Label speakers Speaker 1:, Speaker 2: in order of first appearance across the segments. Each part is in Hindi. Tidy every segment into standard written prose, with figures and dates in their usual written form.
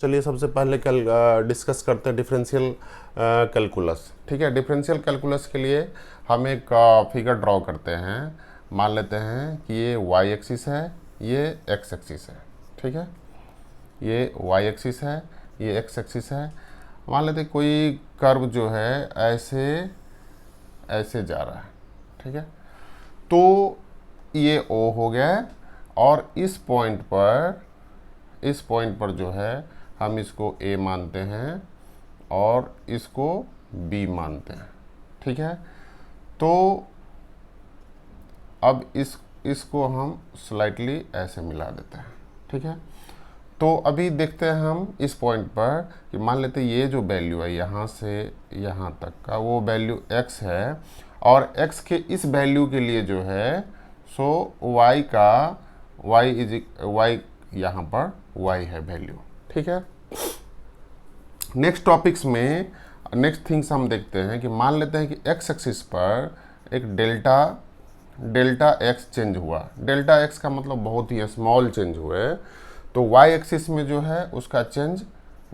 Speaker 1: चलिए सबसे पहले कल डिस्कस करते हैं डिफरेंशियल कैलकुलस। ठीक है, डिफरेंशियल कैलकुलस के लिए हम एक फिगर ड्रॉ करते हैं। मान लेते हैं कि ये वाई एक्सिस है, ये एक्स एक्सिस है। ठीक है, ये वाई एक्सिस है, ये एक्स एक्सिस है। मान लेते हैं कोई कर्व जो है ऐसे ऐसे जा रहा है। ठीक है, तो ये ओ हो गया और इस पॉइंट पर जो है हम इसको ए मानते हैं और इसको बी मानते हैं। ठीक है, तो अब इसको हम स्लाइटली ऐसे मिला देते हैं। ठीक है, तो अभी देखते हैं हम इस पॉइंट पर कि मान लेते हैं ये जो वैल्यू है यहाँ से यहाँ तक का वो वैल्यू x है और x के इस वैल्यू के लिए जो है सो y का y यहाँ पर y है वैल्यू। ठीक है, नेक्स्ट टॉपिक्स में नेक्स्ट थिंग्स हम देखते हैं कि मान लेते हैं कि x एक्सिस पर एक डेल्टा x चेंज हुआ। डेल्टा x का मतलब बहुत ही स्मॉल चेंज हुए, तो y एक्सिस में जो है उसका चेंज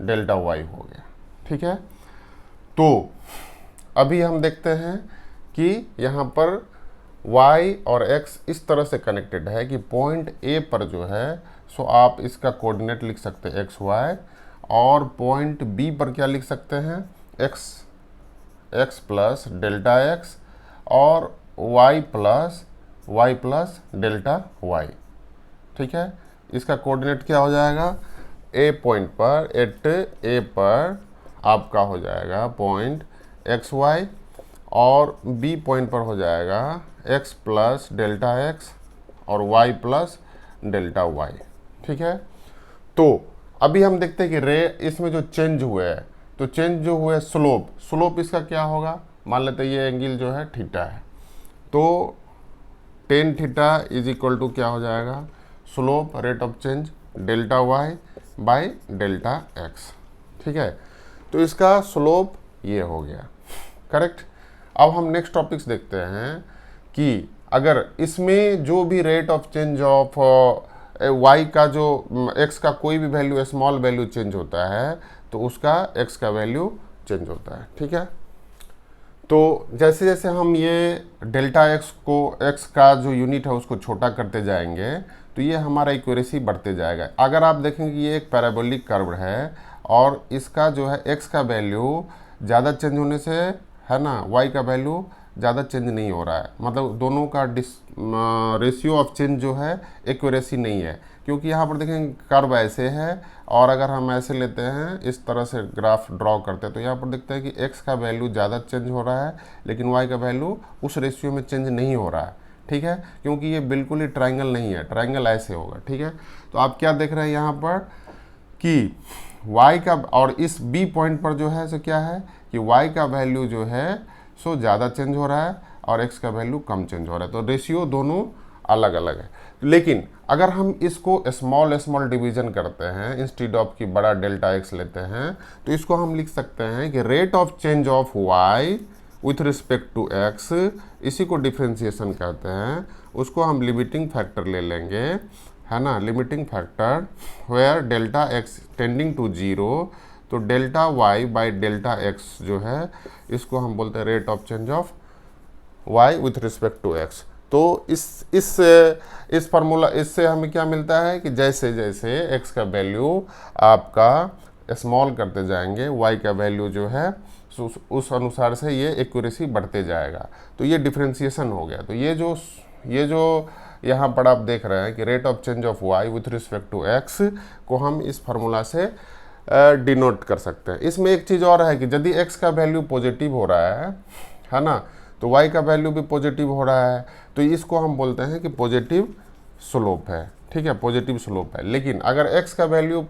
Speaker 1: डेल्टा y हो गया। ठीक है, तो अभी हम देखते हैं कि यहाँ पर y और x इस तरह से कनेक्टेड है कि पॉइंट A पर जो है सो आप इसका कोऑर्डिनेट लिख सकते हैं एक्स वाई, और पॉइंट B पर क्या लिख सकते हैं x प्लस डेल्टा x और y प्लस डेल्टा y। ठीक है, इसका कोऑर्डिनेट क्या हो जाएगा, A पॉइंट पर एट A पर आपका हो जाएगा पॉइंट एक्स वाई और B पॉइंट पर हो जाएगा x प्लस डेल्टा x और y प्लस डेल्टा y। ठीक है, तो अभी हम देखते हैं कि रे इसमें जो चेंज हुए हैं, तो चेंज जो हुए स्लोप इसका क्या होगा। मान लेते हैं ये एंगल जो है थीटा है, तो tan theta is equal to क्या हो जाएगा, slope rate of change delta y by delta x. ठीक है, तो इसका स्लोप ये हो गया। करेक्ट। अब हम नेक्स्ट टॉपिक्स देखते हैं कि अगर इसमें जो भी rate of change of y का जो एक्स का कोई भी वैल्यू स्मॉल वैल्यू चेंज होता है तो उसका एक्स का वैल्यू चेंज होता है। ठीक है, तो जैसे जैसे हम ये डेल्टा एक्स का जो यूनिट है उसको छोटा करते जाएंगे तो ये हमारा एक्यूरेसी बढ़ते जाएगा। अगर आप देखेंगे कि ये एक पैराबोलिक कर्व है और इसका जो है एक्स का वैल्यू ज़्यादा चेंज होने से है ना वाई का वैल्यू ज़्यादा चेंज नहीं हो रहा है, मतलब दोनों का रेशियो ऑफ चेंज जो है एक्यूरेसी नहीं है, क्योंकि यहाँ पर देखेंगे कर्व ऐसे है और अगर हम ऐसे लेते हैं इस तरह से ग्राफ ड्रॉ करते हैं तो यहाँ पर देखते हैं कि x का वैल्यू ज़्यादा चेंज हो रहा है लेकिन y का वैल्यू उस रेशियो में चेंज नहीं हो रहा है। ठीक है, क्योंकि ये बिल्कुल ही ट्राइंगल नहीं है, ट्राइंगल ऐसे होगा। ठीक है, तो आप क्या देख रहे हैं यहाँ पर कि y का और इस b पॉइंट पर जो है सो क्या है कि y का वैल्यू जो है सो ज़्यादा चेंज हो रहा है और x का वैल्यू कम चेंज हो रहा है, तो रेशियो दोनों अलग अलग है। लेकिन अगर हम इसको स्मॉल डिवीजन करते हैं इंस्टेड ऑफ कि बड़ा डेल्टा x लेते हैं तो इसको हम लिख सकते हैं कि rate of change of y with respect to x, इसी को डिफ्रेंसिएशन कहते हैं। उसको हम लिमिटिंग फैक्टर ले लेंगे, है ना, limiting factor where delta x tending to 0, तो delta y by delta x जो है इसको हम बोलते हैं rate of change of y with respect to x। तो इस फार्मूला इससे हमें क्या मिलता है कि जैसे जैसे x का वैल्यू आपका स्मॉल करते जाएंगे y का वैल्यू जो है उस अनुसार से ये एक्यूरेसी बढ़ते जाएगा। तो ये डिफ्रेंसिएशन हो गया। तो ये जो यहाँ पर आप देख रहे हैं कि rate of change of y with respect to x को हम इस फार्मूला से डिनोट कर सकते हैं। इसमें एक चीज़ और है कि यदि x का वैल्यू पॉजिटिव हो रहा है ना, तो y का वैल्यू भी पॉजिटिव हो रहा है, तो इसको हम बोलते हैं कि पॉजिटिव स्लोप है। ठीक है, पॉजिटिव स्लोप है। लेकिन अगर x का वैल्यू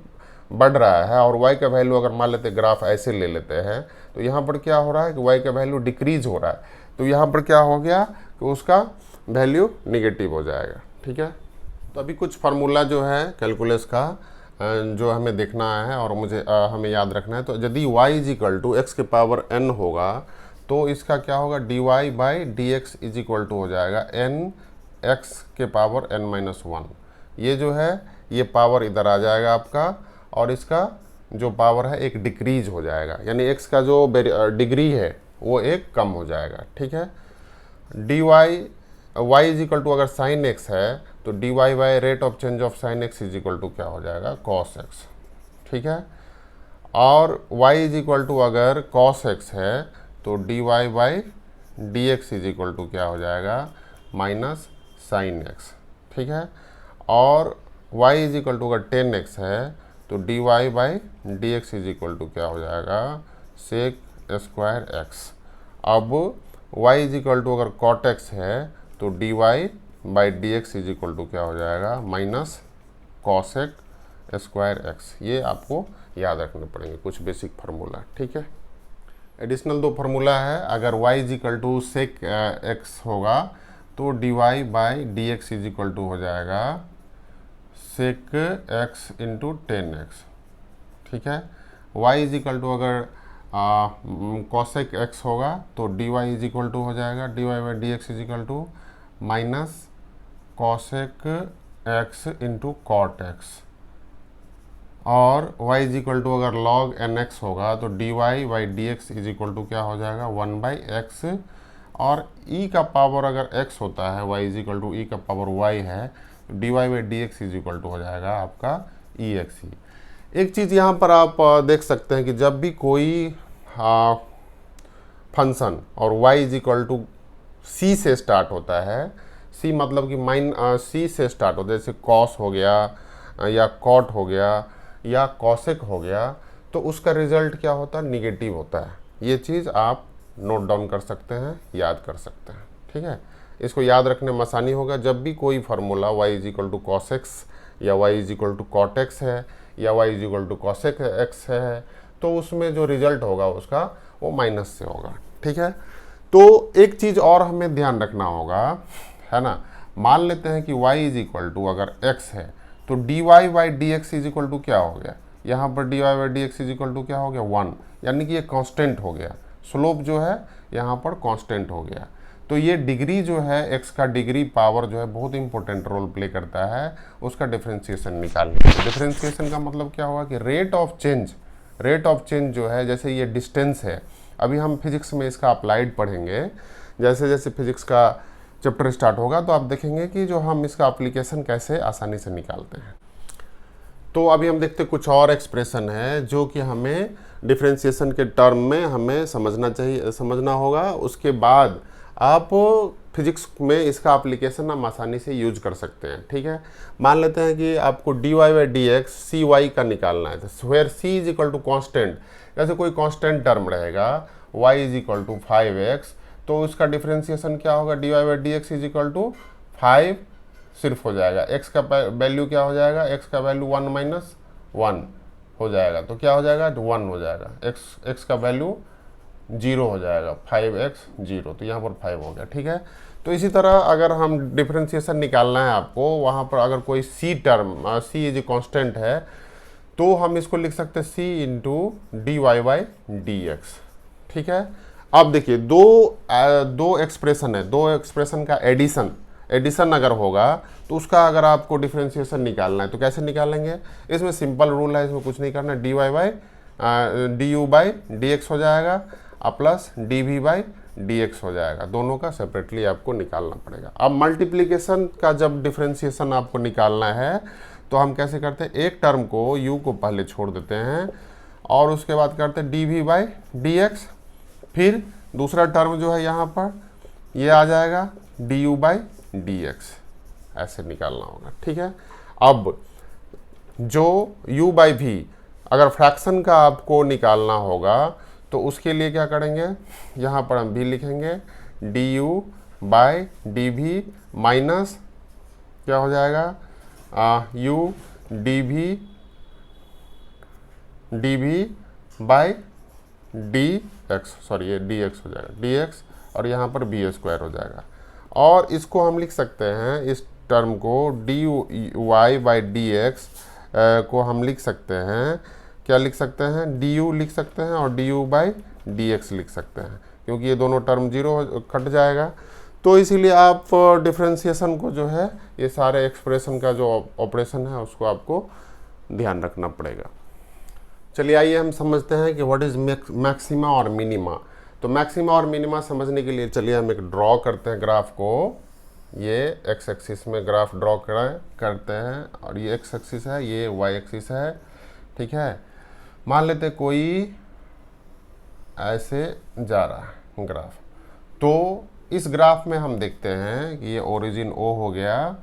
Speaker 1: बढ़ रहा है और y का वैल्यू अगर मान लेते ग्राफ ऐसे ले लेते हैं तो यहाँ पर क्या हो रहा है कि y का वैल्यू डिक्रीज हो रहा है, तो यहाँ पर क्या हो गया कि उसका वैल्यू निगेटिव हो जाएगा। ठीक है, तो अभी कुछ फार्मूला जो है कैलकुलस का जो हमें देखना है और हमें याद रखना है। तो यदि y is equal to x के पावर n होगा तो इसका क्या होगा dy by d x is equal to हो जाएगा n x के पावर n-1। ये जो है ये पावर इधर आ जाएगा आपका और इसका जो पावर है एक डिक्रीज हो जाएगा, यानी x का जो डिग्री है वो एक कम हो जाएगा। ठीक है, dy y is equal to, अगर साइन x है तो dy by rate of change of sine x is equal to क्या हो जाएगा, cos x। ठीक है, और y इज इक्वल टू अगर cos x है तो dy by d x is equal to क्या हो जाएगा, माइनस साइन x। ठीक है, और y इज इक्वल टू अगर टेन एक्स है तो dy by d x is equal to क्या हो जाएगा, सेक स्क्वायर x। अब y इज इक्वल टू अगर cot x है तो dy by d x is equal to क्या हो जाएगा, माइनस कॉसेक स्क्वायर x। ये आपको याद रखने पड़ेंगे कुछ बेसिक फार्मूला। ठीक है, एडिशनल दो फार्मूला है, अगर y is equal to sec x होगा तो dy by d x is equal to हो जाएगा sec x into tan x. ठीक है, y इज इक्वल टू अगर कॉसेक x होगा तो dy इज इक्वल टू हो जाएगा dy by d x is equal to minus cosec x into cot x। और y इज इक्वल टू अगर log nx होगा तो dy by d x is equal to क्या हो जाएगा, 1 बाई एक्स। और e का पावर अगर x होता है, y is equal to e का पावर y है तो dy by d x is equal to हो जाएगा आपका ई एक्स ई। एक चीज़ यहाँ पर आप देख सकते हैं कि जब भी कोई फंक्शन और y is equal to c से स्टार्ट होता है, c मतलब कि c से स्टार्ट होता है, जैसे cos हो गया या cot हो गया या cosec हो गया, तो उसका रिजल्ट क्या होता है, निगेटिव होता है। ये चीज़ आप नोट डाउन कर सकते हैं, याद कर सकते हैं। ठीक है, इसको याद रखने में आसानी होगा। जब भी कोई formula y is equal to cos x या y is equal to cot x है या y is equal to cosec x है, तो उसमें जो रिजल्ट होगा उसका वो माइनस से होगा। ठीक है, तो एक चीज़ और हमें ध्यान रखना होगा, है ना। मान लेते हैं कि y इज इक्वल टू अगर x है तो dy by d x is equal to क्या हो गया, यहाँ पर dy by d x is equal to क्या हो गया, 1, यानी कि ये कांस्टेंट हो गया। स्लोप जो है यहाँ पर कांस्टेंट हो गया। तो ये डिग्री जो है x का डिग्री पावर जो है बहुत इंपॉर्टेंट रोल प्ले करता है उसका डिफरेंशिएशन निकालने में। डिफरेंशिएशन का मतलब क्या होगा कि रेट ऑफ चेंज जो है, जैसे ये डिस्टेंस है, अभी हम फिजिक्स में इसका अप्लाइड पढ़ेंगे। जैसे जैसे फिजिक्स का चैप्टर स्टार्ट होगा तो आप देखेंगे कि जो हम इसका एप्लीकेशन कैसे आसानी से निकालते हैं। तो अभी हम देखते कुछ और एक्सप्रेशन है जो कि हमें डिफरेंशिएशन के टर्म में हमें समझना होगा। उसके बाद आप फिजिक्स में इसका एप्लीकेशन हम आसानी से यूज कर सकते हैं। ठीक है, मान लेते हैं कि आपको dy by d x c y का निकालना है, तो where c is equal to constant, जैसे कोई कॉन्स्टेंट टर्म रहेगा y is equal to 5x, तो उसका डिफरेंशिएशन क्या होगा, dy by d x is equal to 5 सिर्फ हो जाएगा। x का वैल्यू क्या हो जाएगा, x का वैल्यू 1 माइनस 1 हो जाएगा, तो क्या हो जाएगा, 1 हो जाएगा। x का वैल्यू 0 हो जाएगा, 5x 0, तो यहाँ पर 5 हो गया। ठीक है, तो इसी तरह अगर हम डिफरेंशिएशन निकालना है आपको, वहाँ पर अगर कोई c term c is a constant है तो हम इसको लिख सकते हैं c into d y by d x. ठीक है, अब देखिए दो एक्सप्रेशन है, दो एक्सप्रेशन का एडिशन अगर होगा तो उसका अगर आपको डिफरेंशिएशन निकालना है तो कैसे निकालेंगे। इसमें सिंपल रूल है, इसमें कुछ नहीं करना, d y by d u by d x हो जाएगा plus d v by d x हो जाएगा। दोनों का सेपरेटली आपको निकालना पड़ेगा। अब मल्टीप्लिकेशन का जब डिफरेंशिएशन आपको निकालना है तो हम कैसे करते हैं, एक टर्म को u को पहले छोड़ देते हैं और उसके बाद करते हैं d v by d x, फिर दूसरा टर्म जो है यहाँ पर ये आ जाएगा D u by d x, ऐसे निकालना होगा। ठीक है, अब जो u बाई वी अगर फ्रैक्शन का आपको निकालना होगा तो उसके लिए क्या करेंगे, यहाँ पर हम v लिखेंगे d u by d v minus क्या हो जाएगा u d v by d x, sorry ये डी एक्स हो जाएगा, डी एक्स, और यहाँ पर बी स्क्वायर हो जाएगा। और इसको हम लिख सकते हैं, इस टर्म को d y by d x को हम लिख सकते हैं, क्या लिख सकते हैं, डी यू लिख सकते हैं और D u by d x लिख सकते हैं, क्योंकि ये दोनों टर्म 0 कट जाएगा। तो इसीलिए आप डिफरेंशिएशन को जो है, ये सारे एक्सप्रेशन का जो ऑपरेशन है उसको आपको ध्यान रखना पड़ेगा। चलिए आइए हम समझते हैं कि व्हाट इज़ मैक्सिमा और मिनिमा। तो मैक्सिमा और मिनिमा समझने के लिए चलिए हम एक ड्रॉ करते हैं ग्राफ को। ये एक्स एक्सिस में ग्राफ ड्रॉ करते हैं और ये एक्स एक्सिस है, ये वाई एक्सिस है, ठीक है। मान लेते हैं कोई ऐसे जा रहा है ग्राफ, तो इस ग्राफ में हम देखते हैं कि ये ओरिजिन ओ हो गया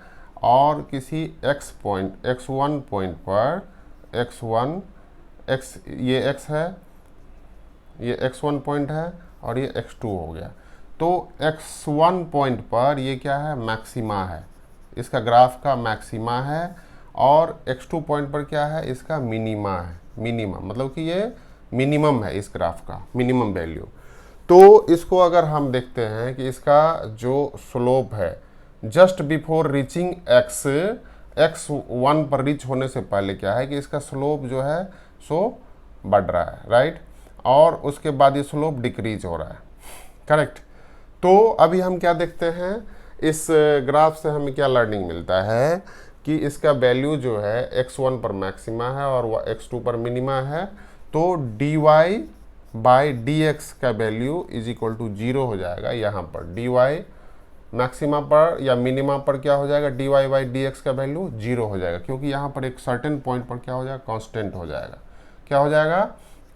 Speaker 1: और किसी x1 पॉइंट पर ये x है, ये x1 पॉइंट है और ये x2 हो गया। तो x1 पॉइंट पर ये क्या है, मैक्सिमा है, इसका ग्राफ का मैक्सिमा है, और x2 पॉइंट पर क्या है, इसका मिनिमा है। मिनिमा मतलब कि ये मिनिमम है, इस ग्राफ का मिनिमम वैल्यू। तो इसको अगर हम देखते हैं कि इसका जो स्लोप है जस्ट बिफोर रीचिंग x1 पर रीच होने से पहले क्या है कि इसका स्लोप जो है सो बढ़ रहा है, राइट, और उसके बाद ये स्लोप डिक्रीज हो रहा है, करेक्ट। तो अभी हम क्या देखते हैं, इस ग्राफ से हमें क्या लर्निंग मिलता है कि इसका वैल्यू जो है x1 पर मैक्सिमा है और x2 पर मिनिमा है। तो dy बाई dx का वैल्यू इज इक्वल टू 0 हो जाएगा। यहाँ पर dy मैक्सिमा पर या मिनिमा पर क्या हो जाएगा, dy बाई dx का वैल्यू 0 हो जाएगा, क्योंकि यहाँ पर एक सर्टेन पॉइंट पर क्या हो जाएगा, कांस्टेंट हो जाएगा। क्या हो जाएगा,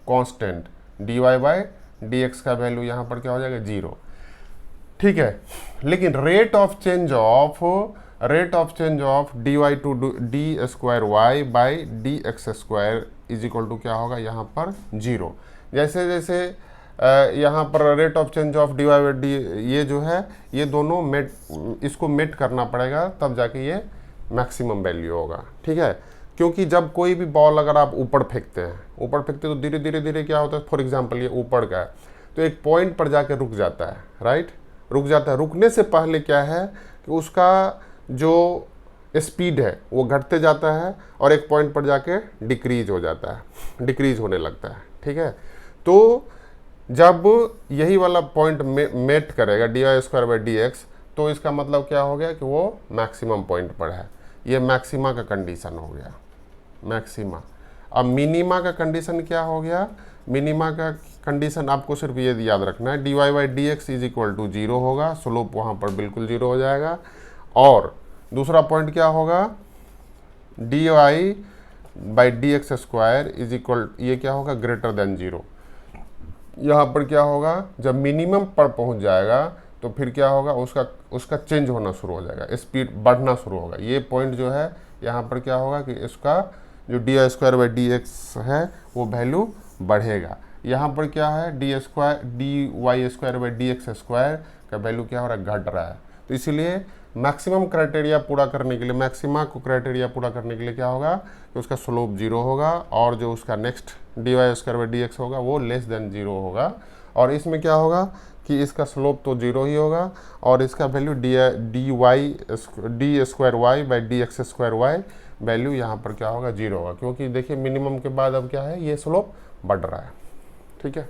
Speaker 1: कांस्टेंट। dy बाई dx का वैल्यू यहाँ पर क्या हो जाएगा, 0, ठीक है। लेकिन rate of change of dy to d square y by d x square is equal to क्या होगा, यहाँ पर 0। जैसे जैसे यहाँ पर rate of change of d y by d, ये जो है ये दोनों इसको मेट करना पड़ेगा, तब जाके ये मैक्सिमम वैल्यू होगा, ठीक है। क्योंकि जब कोई भी बॉल अगर आप ऊपर फेंकते तो धीरे धीरे धीरे क्या होता है, फॉर एग्जांपल ये ऊपर का है तो एक पॉइंट पर जाके रुक जाता है, राइट, रुक जाता है। रुकने से पहले क्या है कि उसका जो स्पीड है वो घटते जाता है और एक पॉइंट पर जाके डिक्रीज हो जाता है, डिक्रीज होने लगता है, ठीक है। तो जब यही वाला पॉइंट मेट करेगा d y square by d x, तो इसका मतलब क्या हो गया कि वो मैक्सिमम पॉइंट पर है। ये मैक्सिमा का कंडीशन हो गया, मैक्सिमा। अब मिनिमा का कंडीशन क्या हो गया, मिनिमा का कंडीशन आपको सिर्फ ये याद रखना है, d y by d x is equal to 0 होगा, स्लोप वहाँ पर बिल्कुल 0 हो जाएगा। और दूसरा पॉइंट क्या होगा, d y by d x square is equal, ये क्या होगा, ग्रेटर देन 0। यहाँ पर क्या होगा, जब मिनिमम पर पहुँच जाएगा तो फिर क्या होगा, उसका चेंज होना शुरू हो जाएगा, स्पीड बढ़ना शुरू होगा। ये पॉइंट जो है यहाँ पर क्या होगा कि इसका जो d i square by d x है वो वैल्यू बढ़ेगा। यहाँ पर क्या है, d y square by d x square का वैल्यू क्या हो रहा है, घट रहा है। तो इसीलिए मैक्सिमम क्राइटेरिया पूरा करने के लिए, मैक्सिमा को क्राइटेरिया पूरा करने के लिए क्या होगा कि उसका स्लोप 0 होगा और जो उसका next d y square by d x होगा वो लेस देन 0 होगा। और इसमें क्या होगा कि इसका स्लोप तो 0 ही होगा और इसका value d square y by d x square y value यहाँ पर क्या होगा, 0 होगा, क्योंकि देखिए मिनिमम के बाद अब क्या है, ये स्लोप बढ़ रहा है, ठीक है।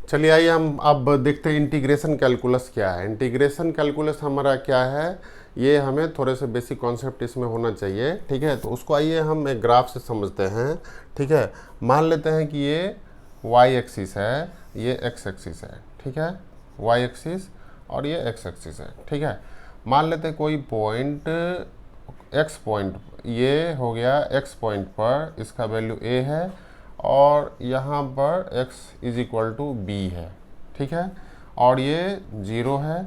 Speaker 1: चलिए आइए हम अब देखते हैं इंटीग्रेशन कैलकुलस क्या है। इंटीग्रेशन कैलकुलस हमारा क्या है, ये हमें थोड़े से बेसिक कॉन्सेप्ट इसमें होना चाहिए, ठीक है। तो उसको आइए हम एक ग्राफ से समझते हैं, ठीक है। मान लेते हैं कि ये वाई एक्सिस है, ये एक्स एक्सिस है, ठीक है, वाई एक्सिस और ये एक्स एक्सिस है, ठीक है। मान लेते हैं कोई पॉइंट एक्स पॉइंट, ये हो गया एक्स पॉइंट पर इसका वैल्यू ए है और यहाँ पर x is equal to b है, ठीक है, और ये 0 है।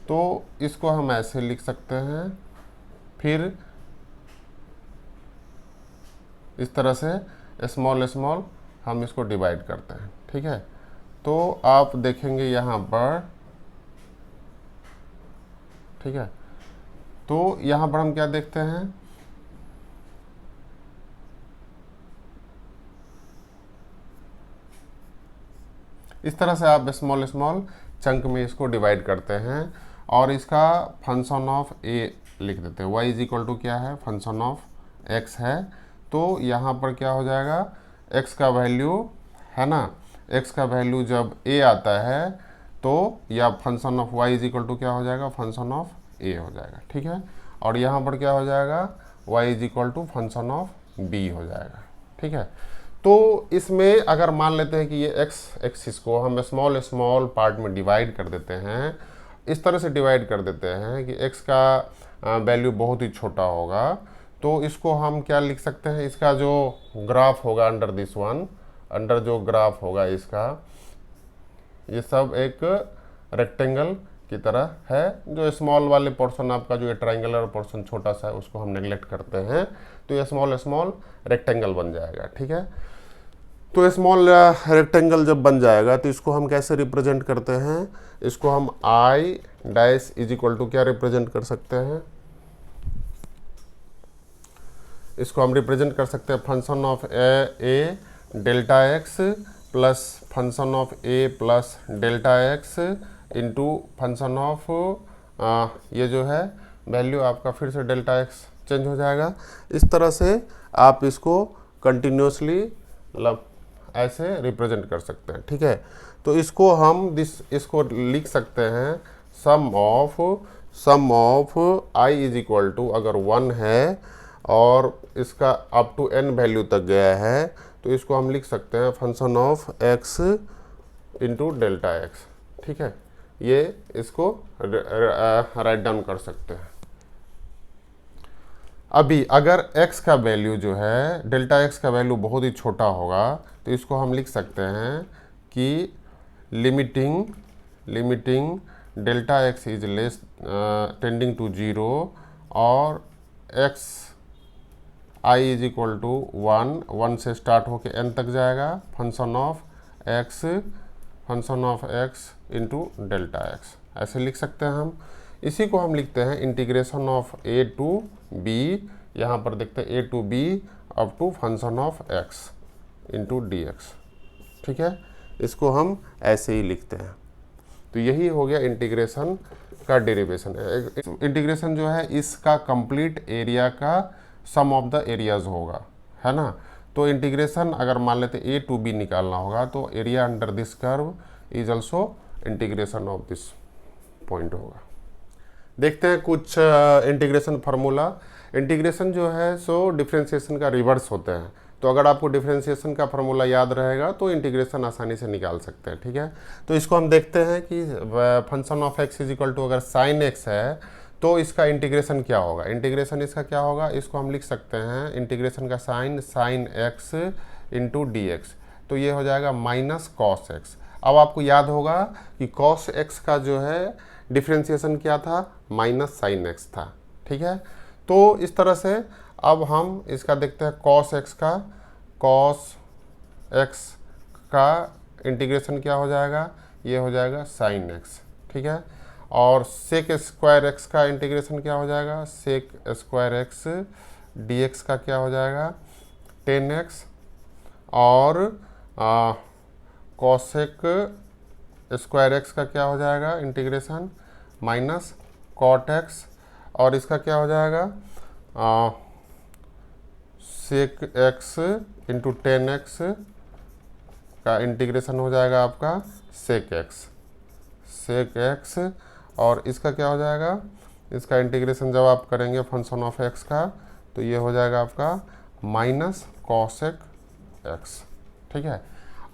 Speaker 1: तो इसको हम ऐसे लिख सकते हैं, फिर इस तरह से स्मॉल स्मॉल हम इसको डिवाइड करते हैं, ठीक है। तो आप देखेंगे यहाँ पर, ठीक है, तो यहाँ पर हम क्या देखते हैं, इस तरह से आप स्मॉल स्मॉल चंक में इसको डिवाइड करते हैं और इसका फंक्शन ऑफ ए लिख देते हैं। y इज इक्वल टू क्या है, फंक्शन ऑफ x है। तो यहाँ पर क्या हो जाएगा, x का वैल्यू है ना, x का वैल्यू जब a आता है तो या function of y is equal to क्या हो जाएगा, फंक्शन ऑफ a हो जाएगा, ठीक है। और यहाँ पर क्या हो जाएगा, y is equal to function of b हो जाएगा, ठीक है। तो इसमें अगर मान लेते हैं कि ये एक्स एक्सिस को हम स्मॉल स्मॉल पार्ट में डिवाइड कर देते हैं, इस तरह से डिवाइड कर देते हैं कि एक्स का वैल्यू बहुत ही छोटा होगा, तो इसको हम क्या लिख सकते हैं, इसका जो ग्राफ होगा अंडर दिस वन, अंडर जो ग्राफ होगा इसका, ये सब एक रेक्टेंगल की तरह है। जो स्मॉल वाले पोर्शन आपका जो ये ट्राइंगुलर पोर्शन छोटा सा है उसको हम नेग्लेक्ट करते हैं, तो ये स्मॉल स्मॉल रेक्टेंगल बन जाएगा। ठीक है, तो स्मॉल रेक्टेंगल जब बन जाएगा तो इसको हम कैसे रिप्रेजेंट करते हैं, इसको हम i dash is equal to क्या रिप्रेजेंट कर सकते हैं, इसको हम रिप्रेजेंट कर सकते हैं function of a delta x plus function of a plus delta x into function of ये जो है वैल्यू आपका फिर से डेल्टा एक्स चेंज हो जाएगा। इस तरह से आप इसको कंटिन्यूसली मतलब ऐसे रिप्रेजेंट कर सकते हैं। ठीक है, तो इसको हम इसको लिख सकते हैं sum of I is equal to, अगर 1 है और इसका अप टू n वैल्यू तक गया है तो इसको हम लिख सकते हैं function of x into delta x. ठीक है, ये इसको राइट डाउन कर सकते हैं। अभी अगर x का वैल्यू जो है डेल्टा x का वैल्यू बहुत ही छोटा होगा तो इसको हम लिख सकते हैं कि limiting delta x is less tending to 0 और x i is equal to 1 से स्टार्ट होके n तक जाएगा, function of x into delta x, ऐसे लिख सकते हैं हम। इसी को हम लिखते हैं integration of a to b, यहाँ पर देखते हैं a to b up to function of x into d x. ठीक है, इसको हम ऐसे ही लिखते हैं। तो यही हो गया इंटीग्रेशन का डेरिवेशन। इंटीग्रेशन जो है इसका कंप्लीट एरिया का सम ऑफ द एरियाज होगा, है ना। तो इंटीग्रेशन अगर मान लेते ए टू बी निकालना होगा तो area under this curve is also integration of this point होगा। देखते हैं कुछ इंटीग्रेशन फार्मूला। इंटीग्रेशन जो है सो डिफ्रेंशिएशन का रिवर्स होते हैं, तो अगर आपको डिफ्रेंशिएशन का फार्मूला याद रहेगा तो इंटीग्रेशन आसानी से निकाल सकते हैं। ठीक है, तो इसको हम देखते हैं कि function of x is equal to अगर साइन एक्स है तो इसका इंटीग्रेशन क्या होगा, इंटीग्रेशन इसका क्या होगा, इसको हम लिख सकते हैं इंटीग्रेशन का sine x into d x, तो ये हो जाएगा माइनस कॉस एक्स। अब आपको याद होगा कि कॉस एक्स का जो है डिफ्रेंशिएशन क्या था, माइनस साइन एक्स था। ठीक है, तो इस तरह से अब हम इसका देखते हैं कॉस एक्स का इंटीग्रेशन क्या हो जाएगा, ये हो जाएगा साइन एक्स। ठीक है, और सेक स्क्वायर एक्स का इंटीग्रेशन क्या हो जाएगा, sec square x d x का क्या हो जाएगा 10x, और कॉसेक स्क्वायर एक्स का क्या हो जाएगा इंटीग्रेशन माइनस कॉट एक्स, और इसका क्या हो जाएगा सेक एक्स इंटू 10x का इंटीग्रेशन हो जाएगा आपका सेक एक्स, और इसका क्या हो जाएगा, इसका इंटीग्रेशन जब आप करेंगे फंक्शन ऑफ एक्स का तो ये हो जाएगा आपका माइनस कॉसेक एक्स। ठीक है,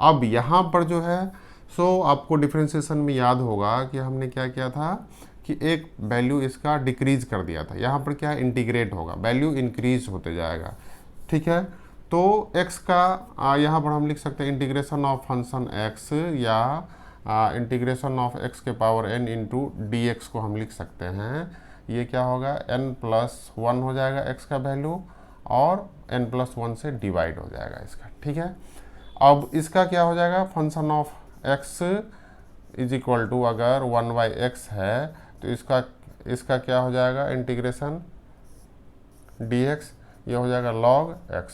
Speaker 1: अब यहाँ पर जो है सो आपको डिफ्रेंशिएशन में याद होगा कि हमने क्या किया था कि एक वैल्यू इसका डिक्रीज कर दिया था, यहाँ पर क्या इंटीग्रेट होगा, वैल्यू इंक्रीज होते जाएगा। ठीक है, तो x का यहाँ पर हम लिख सकते हैं इंटीग्रेशन ऑफ फंक्शन x या इंटीग्रेशन ऑफ x के power n into d x को हम लिख सकते हैं, ये क्या होगा n+1 हो जाएगा x का वैल्यू और n+1 से डिवाइड हो जाएगा इसका। ठीक है, अब इसका क्या हो जाएगा function of x is equal to अगर 1/x है तो इसका क्या हो जाएगा इंटीग्रेशन dx, ये हो जाएगा log x।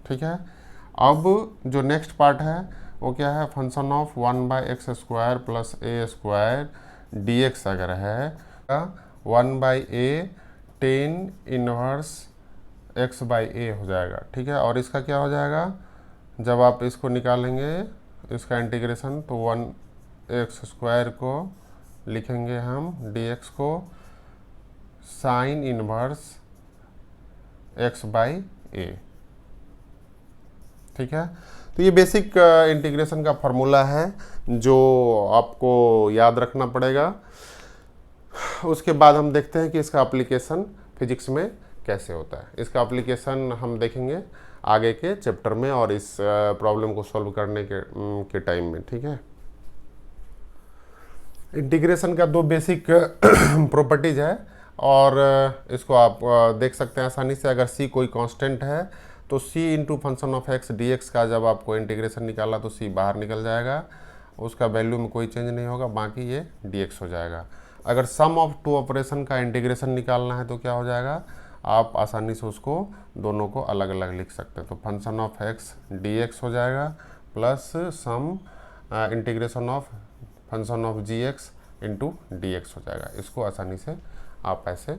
Speaker 1: ठीक है, अब जो नेक्स्ट पार्ट है वो क्या है, function of 1/x² plus a² dx अगर है 1/a tan इनवर्स x/a हो जाएगा। ठीक है, और इसका क्या हो जाएगा जब आप इसको निकालेंगे इसका इंटीग्रेशन तो 1x² को लिखेंगे हम dx को साइन इनवर्स x/a। ठीक है। तो ये बेसिक इंटीग्रेशन का फॉर्मूला है जो आपको याद रखना पड़ेगा। उसके बाद हम देखते हैं कि इसका एप्लीकेशन फिजिक्स में कैसे होता है। इसका एप्लीकेशन हम देखेंगे आगे के चैप्टर में और इस प्रॉब्लम को सॉल्व करने के टाइम में, ठीक है। इंटीग्रेशन का दो बेसिक प्रॉपर्टीज है और इसको आप देख सकते हैं आसानी से। अगर c कोई कांस्टेंट है तो c into function of x dx का जब आपको इंटीग्रेशन निकाला तो c बाहर निकल जाएगा, उसका वैल्यू में कोई चेंज नहीं होगा, बाकी ये dx हो जाएगा। अगर सम ऑफ टू ऑपरेशन का इंटीग्रेशन निकालना है तो क्या हो जाएगा, आप आसानी से उसको दोनों को अलग अलग लिख सकते हैं। तो फंक्शन ऑफ x dx हो जाएगा plus some integration of function of g x into d x हो जाएगा। इसको आसानी से आप ऐसे